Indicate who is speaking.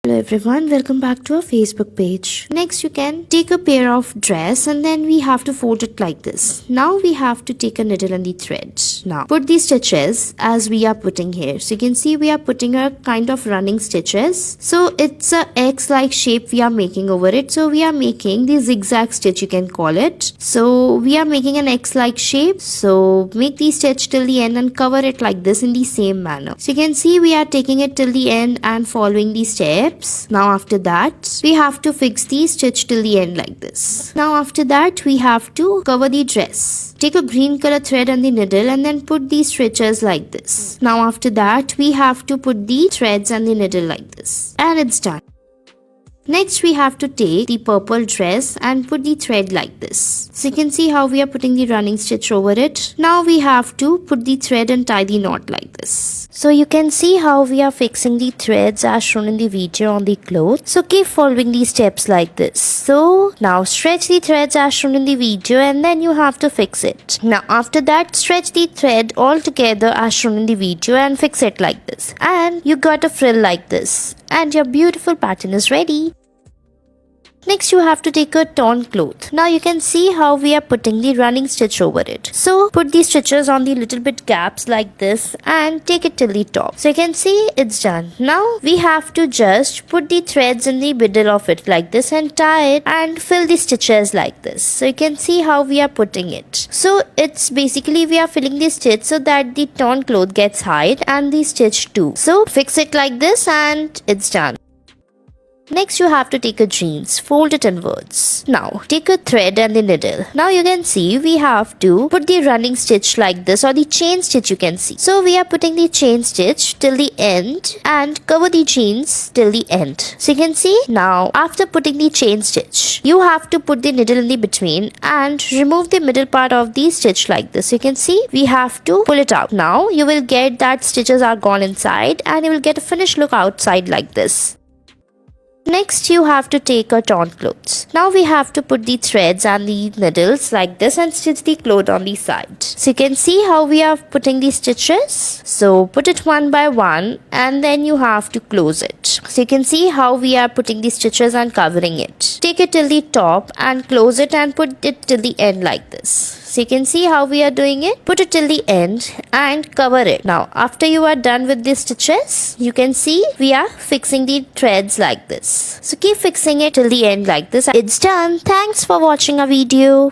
Speaker 1: Hello everyone, welcome back to our Facebook page. Next you can take a pair of dress and then we have to fold it like this. Now we have to take a needle and the thread. Now put these stitches as we are putting here. So you can see we are putting a kind of running stitches. So it's a X like shape we are making over it. So we are making the zigzag stitch, you can call it. So we are making an X like shape. So make the stitch till the end and cover it like this in the same manner. So you can see we are taking it till the end and following the steps. Now after that we have to fix the stitch till the end like this. Now after that we have to cover the dress. Take a green color thread and the needle and then put these stitches like this. Now after that we have to put the threads and the needle like this. And it's done. Next we have to take the purple dress and put the thread like this. So you can see how we are putting the running stitch over it. Now we have to put the thread and tie the knot like this. So you can see how we are fixing the threads as shown in the video on the cloth. So keep following these steps like this. So now stretch the threads as shown in the video and then you have to fix it. Now after that stretch the thread all together as shown in the video and fix it like this. And you got a frill like this. And your beautiful pattern is ready. Next you have to take a torn cloth. Now you can see how we are putting the running stitch over it. So put the stitches on the little bit gaps like this and take it till the top. So you can see it's done. Now we have to just put the threads in the middle of it like this and tie it and fill the stitches like this. So you can see how we are putting it. So it's basically we are filling the stitch so that the torn cloth gets hide and the stitch too. So fix it like this and it's done. Next you have to take a jeans, fold it inwards. Now take a thread and the needle. Now you can see we have to put the running stitch like this or the chain stitch you can see. So we are putting the chain stitch till the end and cover the jeans till the end. So you can see now after putting the chain stitch, you have to put the needle in the between and remove the middle part of the stitch like this. So you can see we have to pull it out. Now you will get that stitches are gone inside and you will get a finished look outside like this. Next you have to take a torn cloth. Now we have to put the threads and the needles like this and stitch the cloth on the side. So you can see how we are putting the stitches. So put it one by one and then you have to close it. So you can see how we are putting the stitches and covering it. Take it till the top and close it and put it till the end like this. So you can see how we are doing it. Put it till the end and cover it. Now after you are done with the stitches, you can see we are fixing the threads like this. So keep fixing it till the end like this. It's done. Thanks for watching our video.